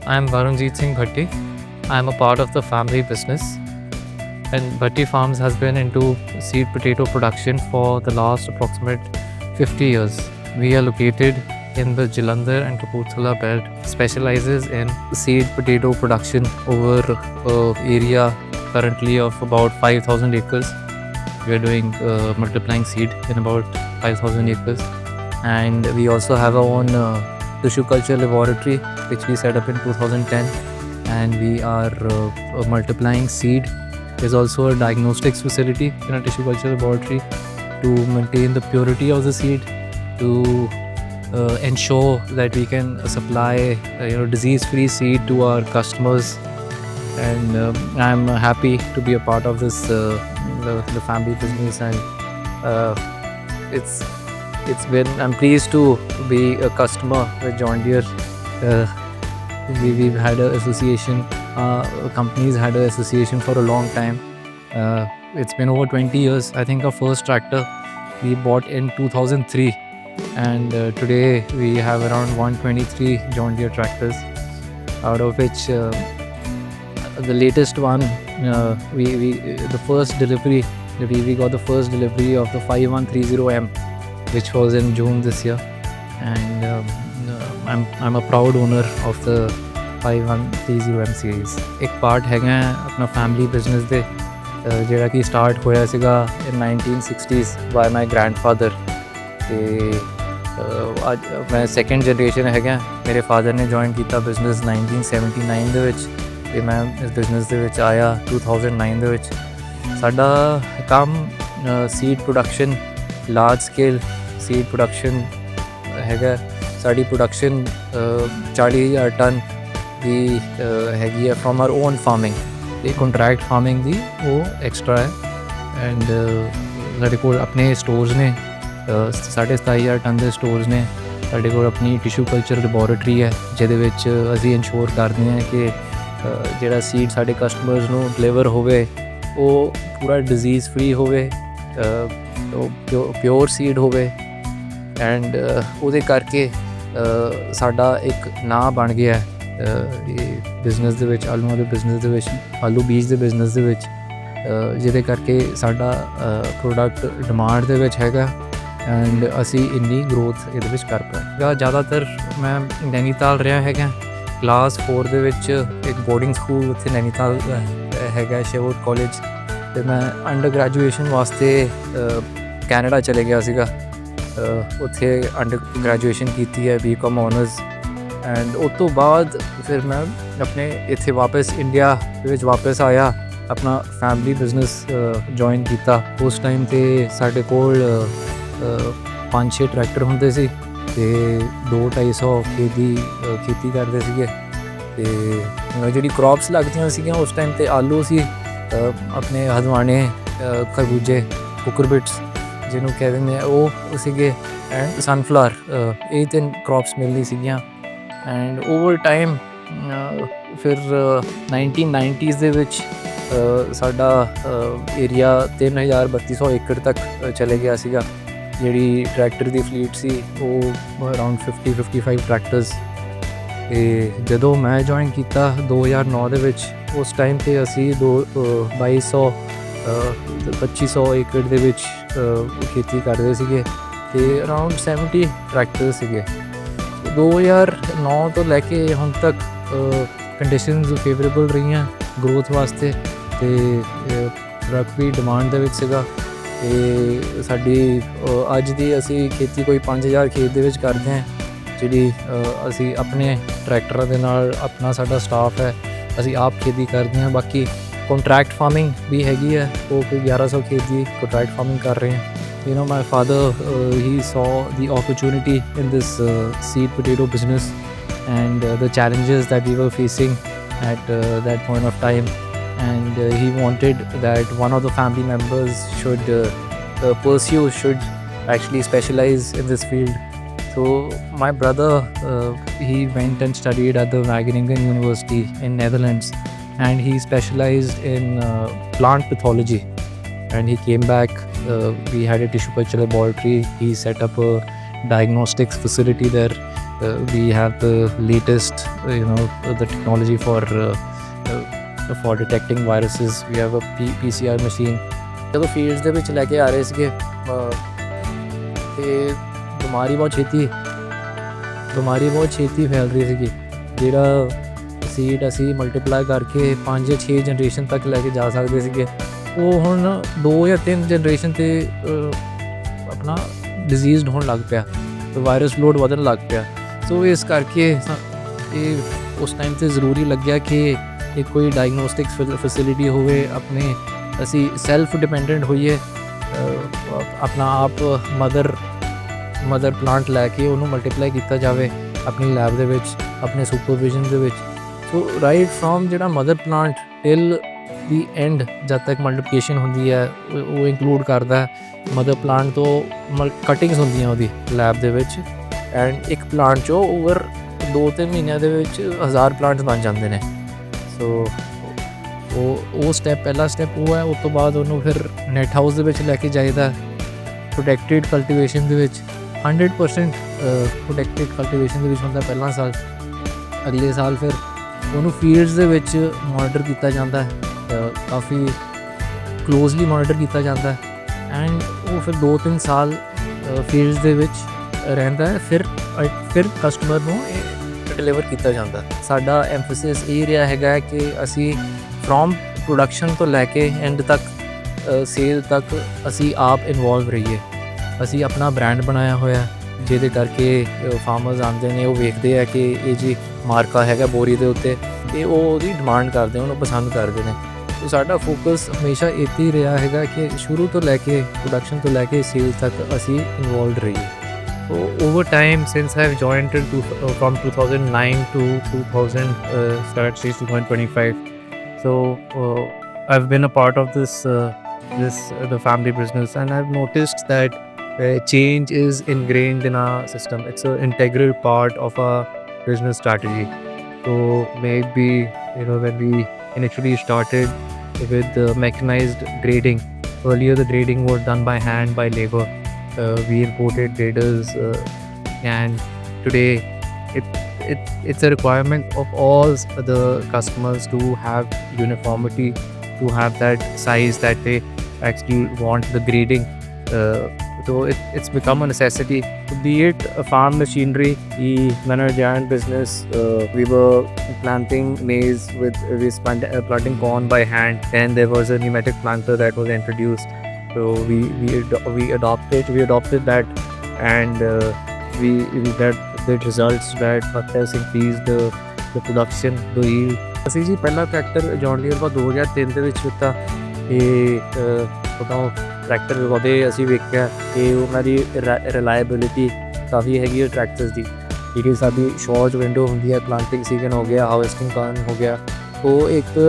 I am Varunjeet Singh Bhatti. I am a part of the family business, and Bhatti Farms has been into seed potato production for the last approximate 50 years. We are located in the Jalandhar and Kapurthala belt, specializes in seed potato production over area currently of about 5,000 acres. We are doing multiplying seed in about 5,000 acres, and we also have our own tissue culture laboratory which we set up in 2010, and we are multiplying seed. There's also a diagnostics facility in a tissue culture laboratory to maintain the purity of the seed, to ensure that we can supply disease-free seed to our customers. And I'm happy to be a part of this the family business, and it's been I'm pleased to be a customer with John Deere. We've had an association, companies had an association for a long time. It's been over 20 years. I think our first tractor we bought in 2003, and today we have around 123 John Deere tractors, out of which the latest one, the first delivery, we got the first delivery of the 5130M, which was in June this year, and I'm a proud owner of the 5130M series. एक part हैगा अपना family business ਦੇ ਜਿਹੜਾ ਕਿ start ਹੋਇਆ ਸੀਗਾ in 1960s by my grandfather, ਤੇ ਅੱਜ ਮੈਂ second generation ਹੈਗਾ। ਮੇਰੇ father ਨੇ join ਕੀਤਾ business 1979 ਦੇ ਵਿੱਚ, ਤੇ ਮੈਂ ਇਸ ਬਿਜ਼ਨਸ ਦੇ ਵਿੱਚ ਆਇਆ 2009 ਦੇ ਵਿੱਚ। ਸਾਡਾ ਕੰਮ seed production, large scale seed production ਹੈਗਾ। ਸਾਡੀ ਪ੍ਰੋਡਕਸ਼ਨ 40,000 ਟਨ ਦੀ ਹੈਗੀ ਹੈ ਫਰੋਮ ਆਰ ਓਨ ਫਾਰਮਿੰਗ, ਤੇ ਕੰਟਰੈਕਟ ਫਾਰਮਿੰਗ ਦੀ ਉਹ ਐਕਸਟਰਾ ਹੈ। ਐਂਡ ਸਾਡੇ ਕੋਲ ਆਪਣੇ ਸਟੋਰਸ ਨੇ, 27,500 ਟਨ ਦੇ ਸਟੋਰਸ ਨੇ। ਸਾਡੇ ਕੋਲ ਆਪਣੀ ਟਿਸ਼ੂ ਕਲਚਰ ਲੈਬੋਰੇਟਰੀ ਹੈ, ਜਿਹਦੇ ਵਿੱਚ ਅਸੀਂ ਇਨਸ਼ੋਰ ਕਰਦੇ ਹਾਂ ਕਿ ਜਿਹੜਾ ਸੀਡ ਸਾਡੇ ਕਸਟਮਰਸ ਨੂੰ ਡਿਲੀਵਰ ਹੋਵੇ ਉਹ ਪੂਰਾ ਡਿਜ਼ੀਜ਼ ਫ੍ਰੀ ਹੋਵੇ, ਪਿਓਰ ਸੀਡ ਹੋਵੇ। ਐਂਡ ਉਹਦੇ ਕਰਕੇ ਸਾਡਾ ਇੱਕ ਨਾਂ ਬਣ ਗਿਆ ਇਹ ਬਿਜ਼ਨਸ ਦੇ ਵਿੱਚ, ਆਲੂਆਂ ਦੇ ਬਿਜ਼ਨਸ ਦੇ ਵਿੱਚ, ਆਲੂ ਬੀਜ ਦੇ ਬਿਜ਼ਨਸ ਦੇ ਵਿੱਚ, ਜਿਹਦੇ ਕਰਕੇ ਸਾਡਾ ਪ੍ਰੋਡਕਟ ਡਿਮਾਂਡ ਦੇ ਵਿੱਚ ਹੈਗਾ, ਐਂਡ ਅਸੀਂ ਇੰਨੀ ਗਰੋਥ ਇਹਦੇ ਵਿੱਚ ਕਰ ਪਾਏ। ਜ਼ਿਆਦਾਤਰ ਮੈਂ ਨੈਨੀਤਾਲ ਰਿਹਾ ਹੈਗਾ। ਕਲਾਸ 4 ਦੇ ਵਿੱਚ ਇੱਕ ਬੋਰਡਿੰਗ ਸਕੂਲ ਉੱਥੇ ਨੈਨੀਤਾਲ ਹੈਗਾ, ਸ਼ੇਵੂਰ ਕਾਲਜ, ਅਤੇ ਮੈਂ ਅੰਡਰ ਗ੍ਰੈਜੂਏਸ਼ਨ ਵਾਸਤੇ ਕੈਨੇਡਾ ਚਲੇ ਗਿਆ ਸੀਗਾ। ਉੱਥੇ ਅੰਡਰ ਗ੍ਰੈਜੂਏਸ਼ਨ ਕੀਤੀ ਹੈ BCom ਔਨਰਸ, ਐਂਡ ਉਸ ਤੋਂ ਬਾਅਦ ਫਿਰ ਮੈਂ ਆਪਣੇ ਇੱਥੇ ਵਾਪਸ ਇੰਡੀਆ ਦੇ ਵਿੱਚ ਵਾਪਸ ਆਇਆ, ਆਪਣਾ ਫੈਮਲੀ ਬਿਜ਼ਨਸ ਜੁਆਇਨ ਕੀਤਾ। ਉਸ ਟਾਈਮ 'ਤੇ ਸਾਡੇ ਕੋਲ 5-6 ਟਰੈਕਟਰ ਹੁੰਦੇ ਸੀ, ਅਤੇ 200-250 ਖੇਤੀ ਕਰਦੇ ਸੀਗੇ। ਅਤੇ ਜਿਹੜੀ ਕ੍ਰੌਪਸ ਲੱਗਦੀਆਂ ਸੀਗੀਆਂ ਉਸ ਟਾਈਮ 'ਤੇ ਆਲੂ ਸੀ, ਆਪਣੇ ਹਦਵਾਣੇ, ਖਰਬੂਜੇ, ਕੁਕਰਬਿਟਸ ਜਿਹਨੂੰ ਕਹਿ ਦਿੰਦੇ ਆ, ਉਹ ਸੀਗੇ, ਐਂਡ ਸਨਫਲਾਵਰ। ਇਹ 3 ਕ੍ਰੌਪਸ ਮਿਲਦੀ ਸੀਗੀਆਂ। ਐਂਡ ਓਵਰ ਟਾਈਮ ਫਿਰ 1990s ਦੇ ਵਿੱਚ ਸਾਡਾ ਏਰੀਆ 3,3200 ਏਕੜ ਤੱਕ ਚਲੇ ਗਿਆ ਸੀਗਾ। ਜਿਹੜੀ ਟਰੈਕਟਰ ਦੀ ਫਲੀਟ ਸੀ ਉਹ ਅਰਾਊਂਡ 50-55 ਟਰੈਕਟਰਸ। ਅਤੇ ਜਦੋਂ ਮੈਂ ਜੁਆਇਨ ਕੀਤਾ 2009 ਦੇ ਵਿੱਚ, ਉਸ ਟਾਈਮ 'ਤੇ ਅਸੀਂ 2200-2500 ਏਕੜ ਦੇ ਵਿੱਚ ਖੇਤੀ ਕਰਦੇ ਸੀਗੇ, ਅਤੇ ਅਰਾਊਂਡ 70 ਟਰੈਕਟਰ ਸੀਗੇ। 2009 ਤੋਂ ਲੈ ਕੇ ਹੁਣ ਤੱਕ ਕੰਡੀਸ਼ਨਸ ਫੇਵਰੇਬਲ ਰਹੀਆਂ ਗਰੋਥ ਵਾਸਤੇ, ਅਤੇ ਪ੍ਰੋਡਕਟ ਵੀ ਡਿਮਾਂਡ ਦੇ ਵਿੱਚ ਸੀਗਾ। ਅਤੇ ਸਾਡੀ ਅੱਜ ਦੀ ਅਸੀਂ ਖੇਤੀ ਕੋਈ 5,000 ਖੇਤ ਦੇ ਵਿੱਚ ਕਰਦੇ ਹਾਂ, ਜਿਹੜੀ ਅਸੀਂ ਆਪਣੇ ਟਰੈਕਟਰਾਂ ਦੇ ਨਾਲ, ਆਪਣਾ ਸਾਡਾ ਸਟਾਫ ਹੈ, ਅਸੀਂ ਆਪ ਖੇਤੀ ਕਰਦੇ ਹਾਂ। ਬਾਕੀ ਕੰਟਰੈਕਟ ਫਾਰਮਿੰਗ ਵੀ ਹੈਗੀ ਹੈ, ਉਹ ਕੋਈ 1100 ਖੇਤ ਦੀ ਕੰਟਰੈਕਟ ਫਾਰਮਿੰਗ ਕਰ ਰਹੇ ਹਾਂ। My father, he saw the opportunity in this seed potato business, and the challenges that we were facing at that point of time, and he wanted that one of the family members should actually specialize in this field. So my brother, he went and studied at the Wageningen University in Netherlands, and he specialized in plant pathology, and he came back. We had a tissue culture laboratory. He set up a diagnostics facility there. We have the latest, the technology for detecting viruses. We have a PCR machine. ਜਦੋਂ fields ਦੇ ਵਿੱਚ ਲੈ ਕੇ ਆ ਰਹੇ ਸੀਗੇ ਤੇ ਬਿਮਾਰੀ ਬਹੁਤ ਛੇਤੀ ਫੈਲ ਰਹੀ ਸੀਗੀ। ਜਿਹੜਾ ਸੀਡ ਅਸੀਂ ਮਲਟੀਪਲਾਈ ਕਰਕੇ 5-6 ਜਨਰੇਸ਼ਨ ਤੱਕ ਲੈ ਕੇ ਜਾ ਸਕਦੇ ਸੀਗੇ, ਉਹ ਹੁਣ 2 ਜਾਂ 3 ਜਨਰੇਸ਼ਨ 'ਤੇ ਆਪਣਾ ਡਿਜ਼ੀਜ਼ਡ ਹੋਣ ਲੱਗ ਪਿਆ, ਵਾਇਰਸ ਲੋਡ ਵਧਣ ਲੱਗ ਪਿਆ। ਸੋ ਇਸ ਕਰਕੇ ਇਹ ਉਸ ਟਾਈਮ 'ਤੇ ਜ਼ਰੂਰੀ ਲੱਗਿਆ ਕਿ ਇੱਕ ਕੋਈ ਡਾਇਗਨੋਸਟਿਕਸ ਫੈਸਿਲਿਟੀ ਹੋਵੇ, ਆਪਣੇ ਅਸੀਂ ਸੈਲਫ ਡਿਪੈਂਡੈਂਟ ਹੋਈਏ, ਆਪਣਾ ਆਪ ਮਦਰ ਪਲਾਂਟ ਲੈ ਕੇ ਉਹਨੂੰ ਮਲਟੀਪਲਾਈ ਕੀਤਾ ਜਾਵੇ ਆਪਣੀ ਲੈਬ ਦੇ ਵਿੱਚ, ਆਪਣੇ ਸੁਪਰਵਿਜ਼ਨ ਦੇ ਵਿੱਚ। ਸੋ ਰਾਈਟ ਫਰੋਮ ਜਿਹੜਾ mother plant till the and ਜਦ ਤੱਕ ਮਲਟੀਪਲੀਕੇਸ਼ਨ ਹੁੰਦੀ ਹੈ, ਉਹ ਇਨਕਲੂਡ ਕਰਦਾ ਮਦਰ ਪਲਾਂਟ ਤੋਂ ਕਟਿੰਗਸ ਹੁੰਦੀਆਂ ਉਹਦੀ ਲੈਬ ਦੇ ਵਿੱਚ, ਐਂਡ ਇੱਕ ਪਲਾਂਟ 'ਚੋਂ ਓਵਰ 2-3 ਮਹੀਨਿਆਂ ਦੇ ਵਿੱਚ 1000 ਪਲਾਂਟ ਬਣ ਜਾਂਦੇ ਨੇ। ਸੋ ਉਹ ਸਟੈਪ, ਪਹਿਲਾ ਸਟੈਪ ਉਹ ਹੈ। ਉਸ ਤੋਂ ਬਾਅਦ ਉਹਨੂੰ ਫਿਰ ਨੈਟ ਹਾਊਸ ਦੇ ਵਿੱਚ ਲੈ ਕੇ ਜਾਈਦਾ, ਪ੍ਰੋਟੈਕਟਿਡ ਕਲਟੀਵੇਸ਼ਨ ਦੇ ਵਿੱਚ 100% ਪ੍ਰੋਟੈਕਟਿਡ ਕਲਟੀਵੇਸ਼ਨ ਦੇ ਵਿੱਚ ਹੁੰਦਾ ਪਹਿਲਾ ਸਾਲ। ਅਗਲੇ ਸਾਲ ਫਿਰ ਉਹਨੂੰ ਫੀਲਡਸ ਦੇ ਵਿੱਚ ਮੋਨੀਟਰ ਕੀਤਾ ਜਾਂਦਾ, ਕਾਫੀ ਕਲੋਜ਼ਲੀ ਮੋਨੀਟਰ ਕੀਤਾ ਜਾਂਦਾ, ਐਂਡ ਉਹ ਫਿਰ 2-3 ਸਾਲ ਫੀਲਡਸ ਦੇ ਵਿੱਚ ਰਹਿੰਦਾ ਹੈ। ਫਿਰ ਕਸਟਮਰ ਨੂੰ ਇਹ ਡਿਲੀਵਰ ਕੀਤਾ ਜਾਂਦਾ। ਸਾਡਾ ਐਮਫੈਸਿਸ ਇਹ ਰਿਹਾ ਹੈਗਾ ਕਿ ਅਸੀਂ ਫਰੋਮ ਪ੍ਰੋਡਕਸ਼ਨ ਤੋਂ ਲੈ ਕੇ ਐਂਡ ਤੱਕ ਸੇਲ ਤੱਕ ਅਸੀਂ ਆਪ ਇਨਵੋਲਵ ਰਹੀਏ। ਅਸੀਂ ਆਪਣਾ ਬ੍ਰਾਂਡ ਬਣਾਇਆ ਹੋਇਆ, ਜਿਹਦੇ ਕਰਕੇ ਫਾਰਮਰਸ ਆਉਂਦੇ ਨੇ, ਉਹ ਵੇਖਦੇ ਆ ਕਿ ਇਹ ਜੀ ਮਾਰਕਾ ਹੈਗਾ ਬੋਰੀ ਦੇ ਉੱਤੇ, ਤੇ ਉਹ ਉਹਦੀ ਡਿਮਾਂਡ ਕਰਦੇ, ਉਹਨੂੰ ਪਸੰਦ ਕਰਦੇ ਨੇ। ਸੋ ਸਾਡਾ ਫੋਕਸ ਹਮੇਸ਼ਾ ਇੱਥੇ ਹੀ ਰਿਹਾ ਹੈਗਾ ਕਿ ਸ਼ੁਰੂ ਤੋਂ ਲੈ ਕੇ ਪ੍ਰੋਡਕਸ਼ਨ ਤੋਂ ਲੈ ਕੇ ਸੇਲ ਤੱਕ ਅਸੀਂ ਇਨਵੋਲਵਡ ਰਹੀਏ। So over time, since I've joined from 2009 to 2025, so I've been a part of the family business, and I've noticed that change is ingrained in our system. It's an integral part of our business strategy. So maybe when we initially started with mechanized grading, earlier the grading was done by hand, by labor. We imported graders, and today it's a requirement of all the customers to have uniformity, to have that size that they actually want the grading. So it's become a necessity. Be it farm machinery, when I joined business, we were planting maize planting corn by hand, and there was a pneumatic planter that was introduced. So we adopted that, and we got the results that has increased the production, the yield. ਅਸੀਂ ਜੀ ਪਹਿਲਾ tractor John Deere ਦਾ 2003 ਦੇ ਵਿੱਚ ਲਿੱਤਾ। ਇਹ ਉਦੋਂ tractor ਉਹਦੇ ਅਸੀਂ ਵੇਖਿਆ ਕਿ ਉਹਨਾਂ ਦੀ ਰਿਲਾਇਬਿਲਿਟੀ ਕਾਫੀ ਹੈਗੀ ਹੈ ਟਰੈਕਟਰਸ ਦੀ। ਜਿਹੜੀ ਸਾਡੀ ਸ਼ਾਰਟ ਵਿੰਡੋ ਹੁੰਦੀ ਹੈ, ਪਲਾਂਟਿੰਗ ਸੀਜ਼ਨ ਹੋ ਗਿਆ, ਹਾਰਵੈਸਟਿੰਗ ਕਾਰਨ ਹੋ ਗਿਆ, ਉਹ ਇੱਕ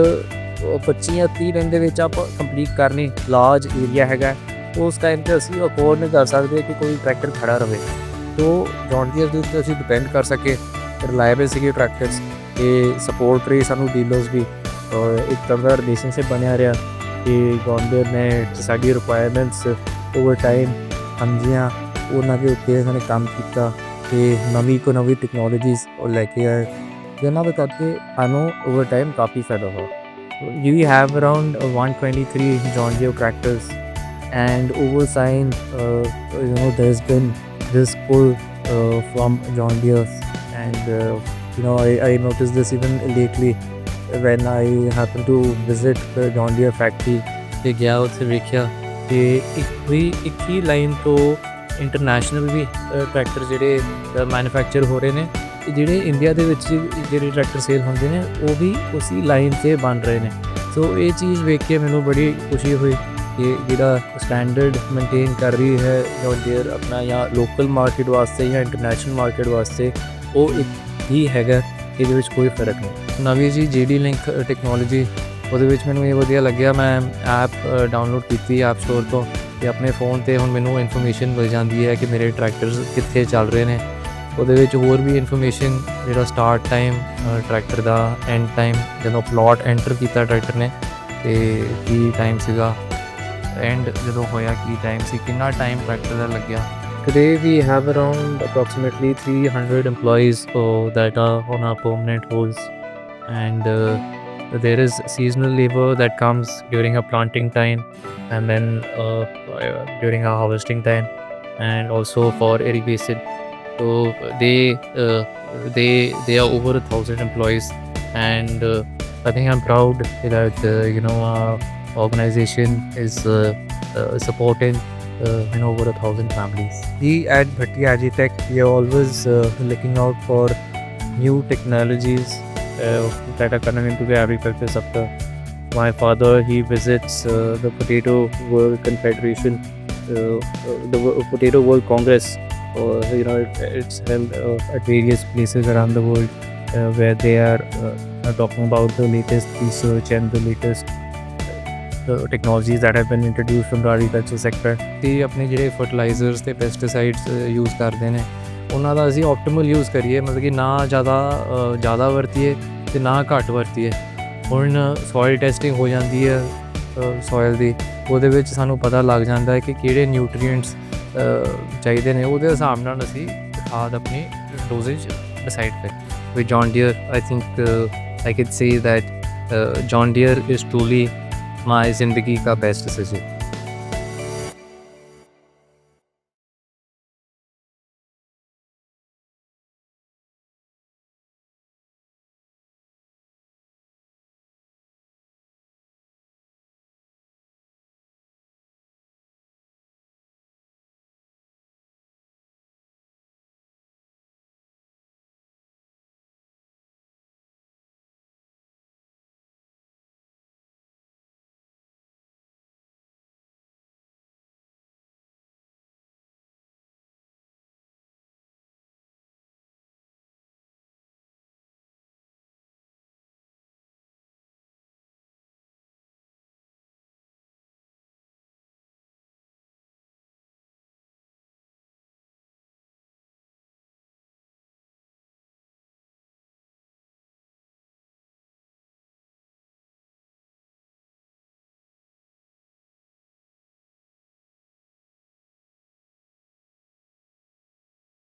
25 ਜਾਂ 30 ਦਿਨ ਦੇ ਵਿੱਚ ਆਪਾਂ ਕੰਪਲੀਟ ਕਰਨੀ, ਲਾਰਜ ਏਰੀਆ ਹੈਗਾ। ਉਸ ਟਾਈਮ 'ਤੇ ਅਸੀਂ ਅਫੋਰਡ ਨਹੀਂ ਕਰ ਸਕਦੇ ਕਿ ਕੋਈ ਟਰੈਕਟਰ ਖੜਾ ਰਹੇ। ਤੋ ਜੌਨ ਡੀਅਰ ਦੇ ਉੱਤੇ ਅਸੀਂ ਡਿਪੈਂਡ ਕਰ ਸਕੇ, ਰਿਲਾਇਬਲ ਸੀਗੇ ਟਰੈਕਟਰਸ। ਇਹ ਸਪੋਰਟ ਰਹੀ ਸਾਨੂੰ ਡੀਲਰਸ ਵੀ, ਔਰ ਇੱਕ ਤਰ੍ਹਾਂ ਦਾ ਰਿਲੇਸ਼ਨਸ਼ਿਪ ਬਣਿਆ ਰਿਹਾ ਕਿ ਜੌਨ ਡੀਅਰ ਨੇ ਸਾਡੀ ਰਿਕੁਆਇਰਮੈਂਟਸ ਓਵਰ ਟਾਈਮ ਸਮਝੀਆਂ, ਉਹਨਾਂ ਦੇ ਉੱਤੇ ਇਹਨਾਂ ਨੇ ਕੰਮ ਕੀਤਾ ਅਤੇ ਨਵੀਂ ਟੈਕਨੋਲੋਜੀਜ਼ ਉਹ ਲੈ ਕੇ ਆਏ, ਜਿਹਨਾਂ ਦੇ ਕਰਕੇ ਸਾਨੂੰ ਓਵਰ ਟਾਈਮ ਕਾਫੀ ਫਾਇਦਾ ਹੋਇਆ। We have around 123 John Deere tractors, and over time, there's been this pull from John Deere, and I noticed this even lately when I happened to visit the John Deere factory. ਤੇ ਗਿਆ ਉੱਥੇ ਵੇਖਿਆ ਕਿ ਇੱਕ ਹੀ line ਤੋਂ international ਵੀ tractor ਜਿਹੜੇ manufacture ਹੋ ਰਹੇ ਨੇ, ਜਿਹੜੇ ਇੰਡੀਆ ਦੇ ਵਿੱਚ ਜਿਹੜੇ ਟਰੈਕਟਰ ਸੇਲ ਹੁੰਦੇ ਨੇ ਉਹ ਵੀ ਉਸੀ ਲਾਈਨ 'ਤੇ ਬਣ ਰਹੇ ਨੇ। ਸੋ ਇਹ ਚੀਜ਼ ਵੇਖ ਕੇ ਮੈਨੂੰ ਬੜੀ ਖੁਸ਼ੀ ਹੋਈ ਕਿ ਜਿਹੜਾ ਸਟੈਂਡਰਡ ਮੇਨਟੇਨ ਕਰ ਰਹੀ ਹੈ ਜੌਨ ਡੀਅਰ ਆਪਣਾ, ਜਾਂ ਲੋਕਲ ਮਾਰਕੀਟ ਵਾਸਤੇ ਜਾਂ ਇੰਟਰਨੈਸ਼ਨਲ ਮਾਰਕੀਟ ਵਾਸਤੇ, ਉਹ ਇੱਕ ਹੀ ਹੈਗਾ, ਇਹਦੇ ਵਿੱਚ ਕੋਈ ਫਰਕ ਨਹੀਂ। ਨਵੀਂ ਜੀ JD ਲਿੰਕ ਟੈਕਨੋਲੋਜੀ, ਉਹਦੇ ਵਿੱਚ ਮੈਨੂੰ ਇਹ ਵਧੀਆ ਲੱਗਿਆ। ਮੈਂ ਐਪ ਡਾਊਨਲੋਡ ਕੀਤੀ ਐਪ ਸਟੋਰ ਤੋਂ, ਅਤੇ ਆਪਣੇ ਫ਼ੋਨ 'ਤੇ ਹੁਣ ਮੈਨੂੰ ਇਨਫੋਰਮੇਸ਼ਨ ਮਿਲ ਜਾਂਦੀ ਹੈ ਕਿ ਮੇਰੇ ਟਰੈਕਟਰਸ ਕਿੱਥੇ ਚੱਲ ਰਹੇ ਨੇ। ਉਹਦੇ ਵਿੱਚ ਹੋਰ ਵੀ ਇਨਫੋਰਮੇਸ਼ਨ, ਜਿਹੜਾ ਸਟਾਰਟ ਟਾਈਮ ਟਰੈਕਟਰ ਦਾ, ਐਂਡ ਟਾਈਮ ਜਦੋਂ ਪਲਾਟ ਐਂਟਰ ਕੀਤਾ ਟਰੈਕਟਰ ਨੇ ਅਤੇ ਕੀ ਟਾਈਮ ਸੀਗਾ, ਐਂਡ ਜਦੋਂ ਹੋਇਆ ਕੀ ਟਾਈਮ ਸੀ, ਕਿੰਨਾ ਟਾਈਮ ਟਰੈਕਟਰ ਦਾ ਲੱਗਿਆ, Today we have around approximately 300 employees that are on our permanent roles, and there is seasonal labor that comes during a planting time, and then during a harvesting time, and also for irrigation. So they uh, they are over 1,000 employees, and I think I'm proud that our organization is supporting over 1,000 families. We at Bhatti Agitech, we are always looking out for new technologies that are coming into the agriculture sector. My father, he visits the Potato World Confederation, the Potato World Congress. It's held at various places around the world where they are talking about the latest research and the latest technologies that have been introduced from the agriculture sector. ਤੇ ਆਪਣੇ ਜਿਹੜੇ fertilisers ਤੇ pesticides use ਕਰਦੇ ਨੇ ਉਹਨਾਂ ਦਾ ਅਸੀਂ optimal use ਕਰੀਏ, ਮਤਲਬ ਕਿ ਨਾ ਜ਼ਿਆਦਾ ਵਰਤੀਏ ਤੇ ਨਾ ਘੱਟ ਵਰਤੀਏ। ਹੁਣ ਸੋਇਲ ਟੈਸਟਿੰਗ ਹੋ ਜਾਂਦੀ ਹੈ ਸੋਇਲ ਦੀ, ਉਹਦੇ ਵਿੱਚ ਸਾਨੂੰ ਪਤਾ ਲੱਗ ਜਾਂਦਾ ਹੈ ਕਿ ਕਿਹੜੇ ਨਿਊਟਰੀਐਂਟਸ ਚਾਹੀਦੇ ਨੇ, ਉਹਦੇ ਹਿਸਾਬ ਨਾਲ ਅਸੀਂ ਖਾਦ ਆਪਣੀ ਡੋਜ਼ੇਜ ਡਿਸਾਈਡ ਕਰੀਏ। With John Deere I think I can say that John Deere is truly my ज़िंदगी का बेस्ट डिसीजन।